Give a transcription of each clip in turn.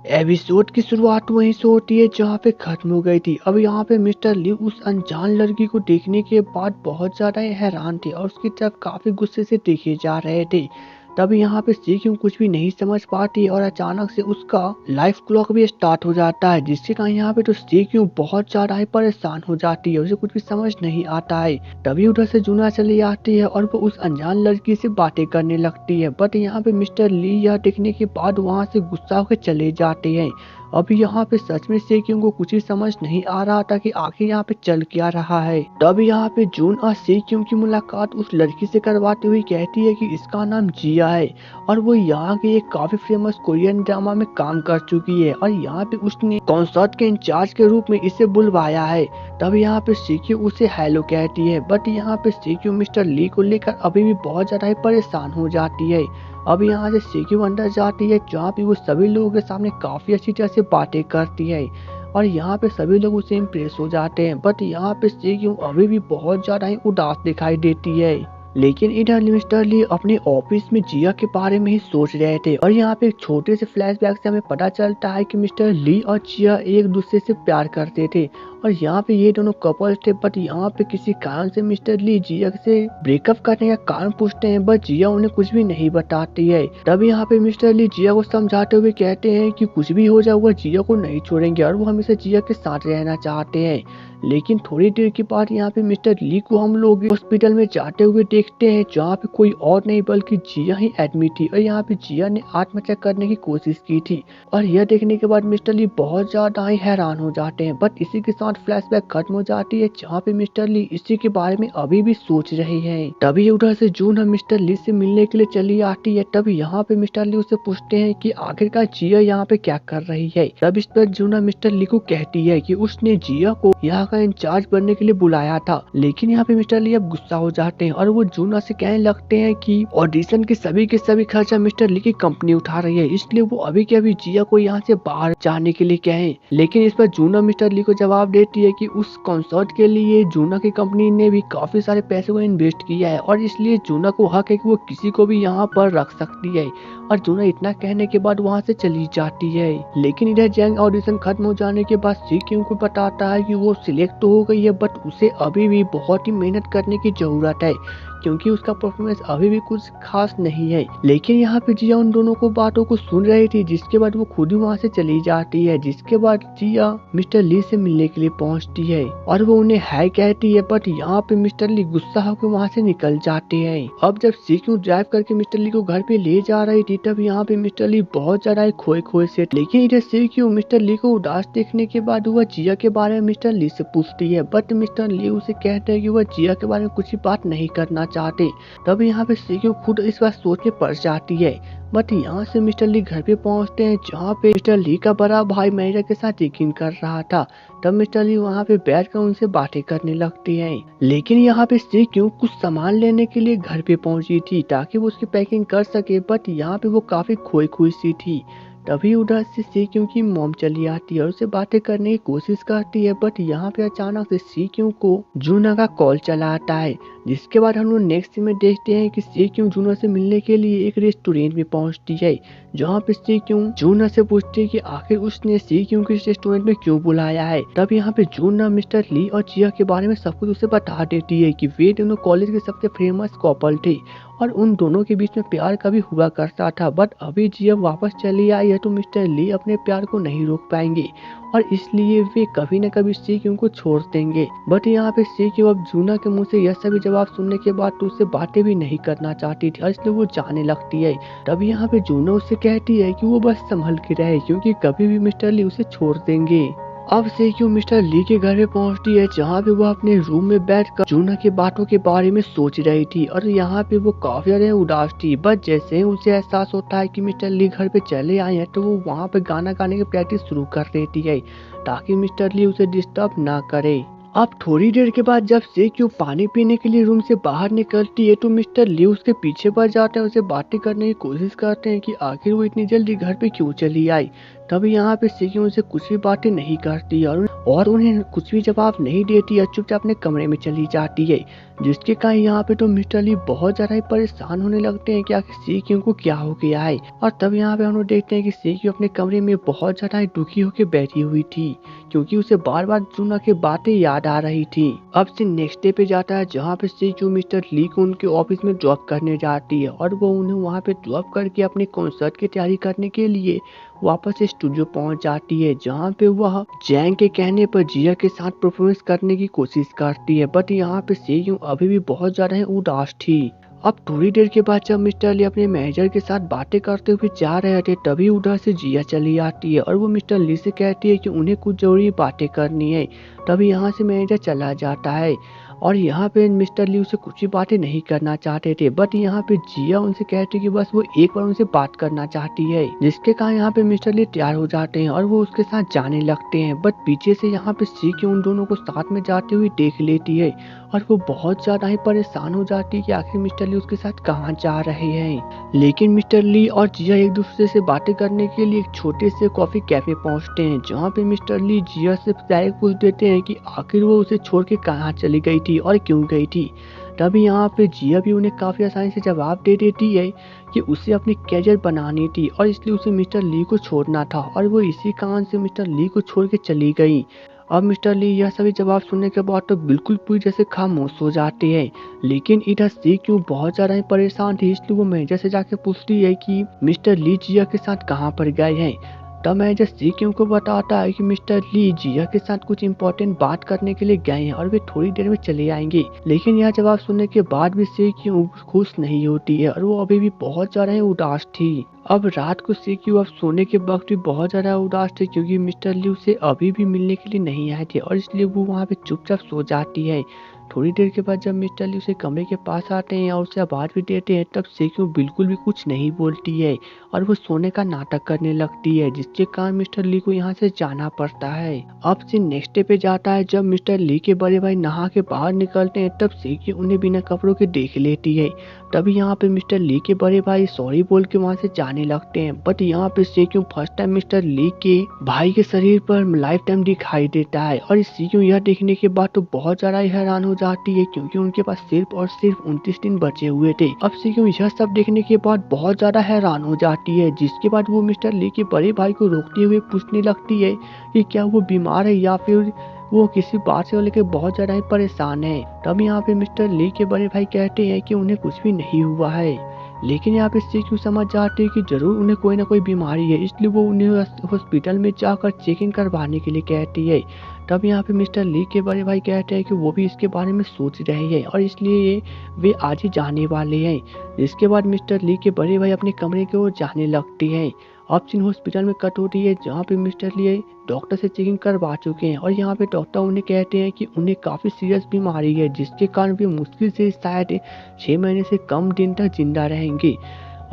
Episode की शुरुआत वहीं से होती है जहाँ पे खत्म हो गई थी। अब यहाँ पे मिस्टर ली उस अनजान लड़की को देखने के बाद बहुत ज्यादा हैरान थे और उसकी तरफ काफी गुस्से से देखे जा रहे थे। तब यहाँ पे सी क्यों कुछ भी नहीं समझ पाती और अचानक से उसका लाइफ क्लॉक भी स्टार्ट हो जाता है, जिसके कारण यहाँ पे तो सी क्यों बहुत ज्यादा ही परेशान हो जाती है, उसे कुछ भी समझ नहीं आता है। तभी उधर से जूना चली आती है और वो उस अनजान लड़की से बातें करने लगती है। बट यहाँ पे मिस्टर ली यह देखने के बाद वहाँ से गुस्सा होकर चले जाते हैं। अभी यहाँ पे सच में सेक्यों को कुछ ही समझ नहीं आ रहा था कि आखिर यहाँ पे चल क्या रहा है। तब यहाँ पे जून और सेक्यों की मुलाकात उस लड़की से करवाते हुए कहती है कि इसका नाम जिया है और वो यहाँ के एक काफी फेमस कोरियन ड्रामा में काम कर चुकी है और यहाँ पे उसने कॉन्सर्ट के इंचार्ज के रूप में इसे बुलवाया है। तब यहाँ पे सेक्यू उसे हेलो कहती है। बट यहाँ पे सेक्यू मिस्टर ली को लेकर अभी भी बहुत ज्यादा परेशान हो जाती है। अब यहाँ से सेक्यू अंदर जाती है जहाँ पे वो सभी लोगों के सामने काफी अच्छी तरह से बातें करती है और यहाँ पे सभी लोग उसे इम्प्रेस हो जाते हैं। बट यहाँ पे सेक्यू अभी भी बहुत ज्यादा ही उदास दिखाई देती है। लेकिन इधर मिस्टर ली अपने ऑफिस में जिया के बारे में ही सोच रहे थे और यहाँ पे एक छोटे से फ्लैशबैक से हमें पता चलता है कि मिस्टर ली और जिया एक दूसरे से प्यार करते थे और यहाँ पे ये दोनों कपल्स थे। बट यहाँ पे किसी कारण से मिस्टर ली जिया से ब्रेकअप करने का कारण पूछते हैं, बट जिया उन्हें कुछ भी नहीं बताती है। तब यहाँ पे मिस्टर ली जिया को समझाते हुए कहते हैं कि कुछ भी हो जाए वो जिया को नहीं छोड़ेंगे और वो हमेशा जिया के साथ रहना चाहते हैं। लेकिन थोड़ी देर के बाद यहाँ पे मिस्टर ली को हम लोग हॉस्पिटल में जाते हुए देखते हैं जहाँ पे कोई और नहीं बल्कि जिया ही एडमिट थी और यहाँ पे जिया ने आत्महत्या करने की कोशिश की थी और यह देखने के बाद मिस्टर ली बहुत ज्यादा ही हैरान हो जाते हैं। बट इसी के साथ फ्लैशबैक खत्म हो जाती है जहाँ पे मिस्टर ली इसी के बारे में अभी भी सोच रहे हैं। तभी उधर से जून मिस्टर ली से मिलने के लिए चली आती है। तब यहाँ पे मिस्टर ली उसे पूछते हैं कि आखिरकार जिया यहाँ पे क्या कर रही है। तब इस पर जून मिस्टर ली को कहती है कि उसने जिया को यहाँ का इंचार्ज बनने के लिए बुलाया था। लेकिन यहाँ पे मिस्टर ली अब गुस्सा हो जाते हैं और वो जूना से कहने लगते हैं कि ऑडिशन के सभी खर्चा मिस्टर ली की कंपनी उठा रही है, इसलिए वो अभी के अभी जिया को यहाँ से बाहर जाने के लिए कहें। लेकिन इस पर जूना मिस्टर ली को जवाब देती है कि उस कॉन्सर्ट के लिए जूना की कंपनी ने भी काफी सारे पैसे को इन्वेस्ट किया है और इसलिए जूना को हक है कि वो किसी को भी यहाँ पर रख सकती है। और जूना इतना कहने के बाद वहाँ से चली जाती है। लेकिन इधर जैंग ऑडिशन खत्म हो जाने के बाद सीक्यू को बताता है कि वो सिलेक्ट तो हो गई है, बट उसे अभी भी बहुत ही मेहनत करने की जरूरत है क्योंकि उसका परफॉर्मेंस अभी भी कुछ खास नहीं है। लेकिन यहाँ पे जिया उन दोनों को बातों को सुन रही थी, जिसके बाद वो खुद ही वहाँ से चली जाती है। जिसके बाद जिया मिस्टर ली से मिलने के लिए पहुँचती है और वो उन्हें हाय कहती है। बट यहाँ पे मिस्टर ली गुस्सा होकर वहाँ से निकल जाते हैं। अब जब सीक्यू ड्राइव करके मिस्टर ली को घर पे ले जा रही थी तब यहाँ पे मिस्टर ली बहुत ज्यादा खोए से। लेकिन इधर सीक्यू मिस्टर ली को उदास देखने के बाद वह जिया के बारे में मिस्टर ली से पूछती है। बट मिस्टर ली उसे कहते हैं कि वह जिया के बारे में कुछ भी बात नहीं करना चाहते। तब यहाँ पे सीक्यू खुद इस बात सोच में पड़ जाती है। बट यहाँ से मिस्टर ली घर पे पहुँचते हैं जहाँ पे मिस्टर ली का बड़ा भाई मैनेजर के साथ चेकिंग कर रहा था। तब मिस्टर ली वहाँ पे बैठकर उनसे बातें करने लगती हैं। लेकिन यहाँ पे सीक्यू कुछ सामान लेने के लिए घर पे पहुंची थी ताकि वो उसकी पैकिंग कर सके। बट यहाँ पे वो काफी खोई सी थी। तभी उधर से सीक्यू की मॉम चली आती है और उसे बातें करने की कोशिश करती है। बट यहाँ पे अचानक से सीक्यू को जूना का कॉल चला आता है, जिसके बाद हम लोग नेक्स्ट सीन में देखते हैं कि सीक्यू जूना से मिलने के लिए एक रेस्टोरेंट में पहुंचती है जहाँ पे सीक्यू जूना से पूछती है कि आखिर उसने सीक्यू को इस रेस्टोरेंट में क्यों बुलाया है। तब यहाँ पे जूना मिस्टर ली और जिया के बारे में सब कुछ उसे बता देती है कि वे दोनों कॉलेज के सबसे फेमस कपल थे और उन दोनों के बीच में प्यार कभी हुआ करता था। बट अभी जिया वापस चली आई है तो मिस्टर ली अपने प्यार को नहीं रोक पाएंगे और इसलिए वे कभी न कभी सीक्यू को छोड़ देंगे। बट यहाँ पे सीक्यू अब जूना के मुंह से यह सभी जवाब सुनने के बाद तो उससे बातें भी नहीं करना चाहती थी और इसलिए वो जाने लगती है। तभी यहाँ पे जूना उससे कहती है कि वो बस संभल के रहे क्योंकि कभी भी मिस्टर ली उसे छोड़ देंगे। अब सीक्यू मिस्टर ली के घर पे पहुंचती है जहाँ पे वो अपने रूम में बैठकर जूना की बातों के बारे में सोच रही थी और यहाँ पे वो काफी ज्यादा उदास थी। बट जैसे ही उसे एहसास होता है कि मिस्टर ली घर पे चले आए हैं तो वो वहाँ पे गाना गाने की प्रैक्टिस शुरू कर देती है ताकि मिस्टर ली उसे डिस्टर्ब ना करे। अब थोड़ी देर के बाद जब सीक्यू पानी पीने के लिए रूम से बाहर निकलती है तो मिस्टर ली उसके पीछे पड़ जाते हैं, उसे बातें करने की कोशिश करते हैं कि आखिर वो इतनी जल्दी घर पे क्यों चली आई। तब यहाँ पे सीक्यू उनसे कुछ भी बातें नहीं करती और उन्हें कुछ भी जवाब नहीं देती है, चुपचाप अपने कमरे में चली जाती है। जिसके कारण यहाँ पे तो मिस्टर ली बहुत ज़्यादा ही परेशान होने लगते हैं कि आखिर सीक्यू को क्या हो गया है। और तब यहाँ पे हम लोग देखते हैं कि सीक्यू अपने कमरे में बहुत ज़्यादा ही दुखी होकर बैठी हुई थी, क्योंकि उसे बार बार जुना की बातें याद आ रही थी। अब से नेक्स्ट डे पे जाता है, जहाँ पे सीक्यू मिस्टर ली को उनके ऑफिस में ड्रॉप करने जाती है और वो उन्हें वहाँ पे ड्रॉप करके अपने कॉन्सर्ट की तैयारी करने के लिए वापस स्टूडियो पहुंच जाती है, जहां पे वह जैंग के कहने पर जिया के साथ परफॉर्मेंस करने की कोशिश करती है। बट यहाँ पे सेयू अभी भी बहुत ज्यादा ही उदास थी। अब थोड़ी देर के बाद जब मिस्टर ली अपने मैनेजर के साथ बातें करते हुए जा रहे थे, तभी उधर से जिया चली आती है और वो मिस्टर ली से कहती है कि उन्हें कुछ जरूरी बातें करनी है। तभी यहाँ से मैनेजर चला जाता है और यहाँ पे मिस्टर ली उसे कुछ भी बातें नहीं करना चाहते थे। बट यहाँ पे जिया उनसे कहती है कि बस वो एक बार उनसे बात करना चाहती है, जिसके कारण यहाँ पे मिस्टर ली तैयार हो जाते हैं और वो उसके साथ जाने लगते हैं। बट पीछे से यहाँ पे सीक्यू उन दोनों को साथ में जाते हुए देख लेती है और वो बहुत ज्यादा ही परेशान हो जाती है कि आखिर मिस्टर ली उसके साथ कहाँ जा रहे हैं। लेकिन मिस्टर ली और जिया एक दूसरे से बातें करने के लिए एक छोटे से कॉफी कैफे पहुंचते हैं, जहाँ पे मिस्टर ली जिया से डायरेक्ट पूछ देते हैं कि आखिर वो उसे छोड़ के कहाँ चली गई थी और क्यों गई थी। तभी यहाँ पे जिया भी उन्हें काफी आसानी से जवाब दे देती है कि उसे अपनी कैरियर बनानी थी और इसलिए उसे मिस्टर ली को छोड़ना था और वो इसी कारण से मिस्टर ली को छोड़ के चली गई। अब मिस्टर ली यह सभी जवाब सुनने के बाद तो बिल्कुल पूरी जैसे खामोश हो जाते हैं। लेकिन इधर सीक्यू बहुत ज्यादा ही परेशान थी, इसलिए वो मैनेजर से जाके पूछती है कि मिस्टर ली जिया के साथ कहाँ पर गए हैं। तब मैनेजर सीक्यू को बताता है कि मिस्टर ली जिया के साथ कुछ इम्पोर्टेंट बात करने के लिए गए हैं और वे थोड़ी देर में चले आएंगे। लेकिन यह जवाब सुनने के बाद भी सीक्यू खुश नहीं होती है और वो अभी भी बहुत ज्यादा ही उदास थी। अब रात को सीक्यू अब सोने के वक्त भी बहुत ज्यादा उदास थे, क्योंकि मिस्टर ली उसे अभी भी मिलने के लिए नहीं आए थे और इसलिए वो वहाँ पे चुपचाप सो जाती है। थोड़ी देर के बाद जब मिस्टर ली उसे कमरे के पास आते हैं और उसे आवाज भी देते हैं, तब सीक्यू बिल्कुल भी कुछ नहीं बोलती है और वो सोने का नाटक करने लगती है, जिसके कारण मिस्टर ली को यहाँ से जाना पड़ता है। अब से नेक्स्ट डे पे जाता है, जब मिस्टर ली के बड़े भाई नहा के बाहर निकलते हैं, तब सीक्यू उन्हें बिना कपड़ों के देख लेती है। तभी यहाँ पे मिस्टर ली के बड़े भाई सॉरी बोल के वहाँ से जाने लगते हैं। बट यहाँ पे सीक्यू फर्स्ट टाइम मिस्टर ली के भाई के शरीर पर लाइफ टाइम दिखाई देता है और सीक्यू यह देखने के बाद तो बहुत ज्यादा ही हैरान हो जाती है, क्योंकि उनके पास सिर्फ और सिर्फ 29 दिन बचे हुए थे। अब सीक्यू यह सब देखने के बाद बहुत ज्यादा हैरान हो जाती है, जिसके बाद वो मिस्टर ली के बड़े भाई को रोकते हुए पूछने लगती है कि क्या वो बीमार है या फिर वो किसी बात से लेकर बहुत ज्यादा ही परेशान है। तब यहाँ पे मिस्टर ली के बड़े भाई कहते हैं कि उन्हें कुछ भी नहीं हुआ है। लेकिन यहाँ पे सीक्यू समझ जाते हैं कि जरूर उन्हें कोई ना कोई बीमारी है, इसलिए वो उन्हें हॉस्पिटल में जाकर चेक इन करवाने के लिए कहती है। तब यहाँ पे मिस्टर ली के बड़े भाई कहते हैं कि वो भी इसके बारे में सोच रहे हैं और इसलिए वे आज ही जाने वाले हैं। जिसके बाद मिस्टर ली के बड़े भाई अपने कमरे की ओर जाने लगते हैं। अब सीन हॉस्पिटल में कट होती है, जहाँ पे मिस्टर ली डॉक्टर से चेकिंग करवा चुके हैं और यहाँ पे डॉक्टर उन्हें कहते हैं कि उन्हें काफ़ी सीरियस बीमारी है, जिसके कारण वे मुश्किल से शायद 6 महीने से कम दिन तक जिंदा रहेंगे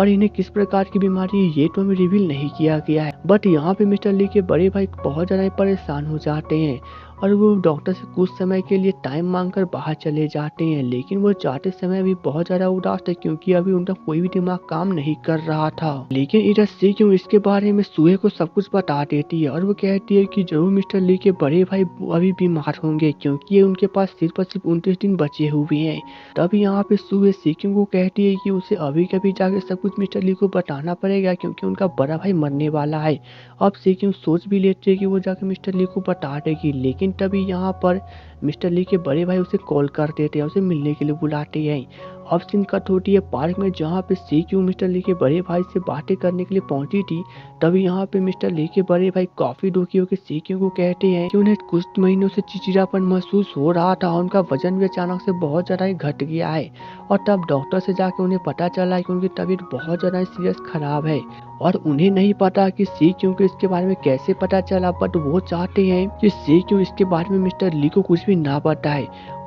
और इन्हें किस प्रकार की बीमारी है ये तो हमें रिवील नहीं किया गया है। बट यहाँ पे मिस्टर ली के बड़े भाई बहुत ज़्यादा परेशान हो जाते हैं और वो डॉक्टर से कुछ समय के लिए टाइम मांगकर बाहर चले जाते हैं। लेकिन वो जाते समय भी बहुत ज़्यादा उदास थे, क्योंकि अभी उनका कोई भी दिमाग काम नहीं कर रहा था। लेकिन इधर सीक्यू इसके बारे में सुहे को सब कुछ बता देती है और वो कहती है कि जरूर मिस्टर ली के बड़े भाई अभी बीमार होंगे, क्योंकि उनके पास सिर्फ और सिर्फ 29 दिन बचे हुए हैं। तब यहाँ पे सुहे सीक्यू को कहती है कि उसे अभी कभी जाके सब कुछ मिस्टर ली को बताना पड़ेगा, क्योंकि उनका बड़ा भाई मरने वाला है। अब सीक्यू सोच भी लेती है कि वो जाके मिस्टर ली को बता देगी, लेकिन तभी यहाँ पर मिस्टर ली के बड़े भाई उसे कॉल कर देते हैं, उसे मिलने के लिए बुलाते हैं। अब सीन कट होती है पार्क में, जहाँ पे सीक्यू मिस्टर ली के बड़े भाई से बातें करने के लिए पहुंची थी। तभी यहाँ पे मिस्टर ली के बड़े भाई काफी दुखी होकर सीक्यू को कहते हैं कि उन्हें कुछ महीनों से चिड़चिड़ापन महसूस हो रहा था, उनका वजन भी अचानक से बहुत ज्यादा ही घट गया है और तब डॉक्टर से जाके उन्हें पता चला कि उनकी तबीयत बहुत ज्यादा सीरियस खराब है और उन्हें नहीं पता कि सीक्यू को इसके बारे में कैसे पता चला। बट वो चाहते हैं कि सीक्यू इसके बारे में मिस्टर ली को कुछ भी ना बताए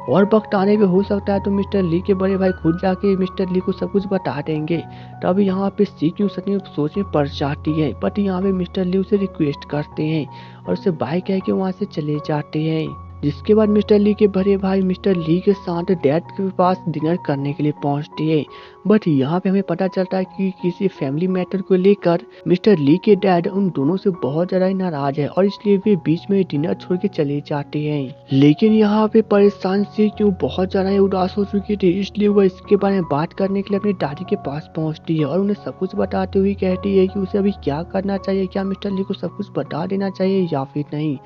और वक्त आने पे हो सकता है तो मिस्टर ली के बड़े भाई खुद जाके मिस्टर ली को सब कुछ बता देंगे। तब यहाँ पे सीक्यू सच में सोच में पड़ जाती है, बट यहाँ पे मिस्टर ली उसे रिक्वेस्ट करते हैं और उसे बाय कह के वहाँ से चले जाते हैं। जिसके बाद मिस्टर ली के बड़े भाई मिस्टर ली के साथ डैड के पास डिनर करने के लिए पहुंचते हैं। बट यहाँ पे हमें पता चलता है कि किसी फैमिली मैटर को लेकर मिस्टर ली के डैड उन दोनों से बहुत ज्यादा ही नाराज है और इसलिए वे बीच में डिनर छोड़ के चले जाते हैं। लेकिन यहाँ पे परेशान से क्यों बहुत ज्यादा ही उदास हो चुकी थी, इसलिए वह इसके बारे में बात करने के लिए अपनी दादी के पास पहुंचती है और उन्हें सब कुछ बताते हुए कहती है कि उसे अभी क्या करना चाहिए, क्या मिस्टर ली को सब कुछ बता देना चाहिए या फिर नहीं।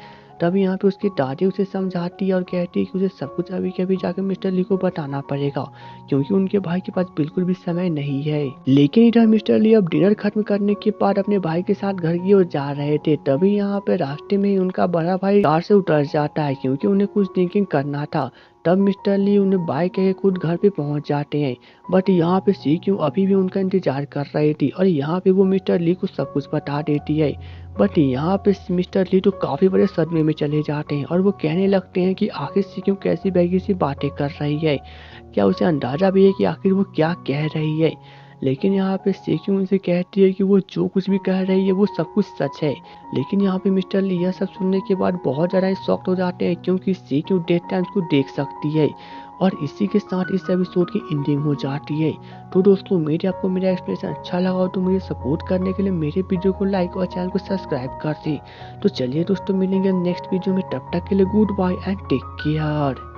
तभी यहाँ पे उसकी दादी उसे समझाती है और कहती है कि उसे सब कुछ अभी के अभी जाकर मिस्टर ली को बताना पड़ेगा, क्योंकि उनके भाई के पास बिल्कुल भी समय नहीं है। लेकिन इधर मिस्टर ली अब डिनर खत्म करने के बाद अपने भाई के साथ घर की ओर जा रहे थे। तभी यहाँ पे रास्ते में ही उनका बड़ा भाई कार से उतर जाता है, क्योंकि उन्हें कुछ ड्रिंकिंग करना था। तब मिस्टर ली उन्हें बाइक के खुद घर पे पहुंच जाते हैं। बट यहाँ पे सी क्यों अभी भी उनका इंतजार कर रही थी और यहाँ पे वो मिस्टर ली को सब कुछ बता देती है। बट यहाँ पे मिस्टर ली तो काफी बड़े सदमे में चले जाते हैं और वो कहने लगते हैं कि आखिर सी क्यों कैसी बैगी सी बातें कर रही है, क्या उसे अंदाजा भी है कि आखिर वो क्या कह रही है। लेकिन यहाँ पे सेक्यू उनसे कहती है कि वो जो कुछ भी कह रही है वो सब कुछ सच है। लेकिन यहाँ पे मिस्टर ली यह सब सुनने के बाद बहुत ज़्यादा शॉक्ड हो जाते हैं, क्योंकि सेक्यू डेथ टाइम्स को देख सकती है। और इसी के साथ इस एपिसोड की एंडिंग हो जाती है। तो दोस्तों मेरे आपको मेरा एक्सप्लेनेशन अच्छा लगा हो तो मुझे सपोर्ट करने के लिए मेरे वीडियो को लाइक और चैनल को सब्सक्राइब कर दें। तो चलिए दोस्तों मिलेंगे नेक्स्ट वीडियो में, तब तक के लिए goodbye and take care.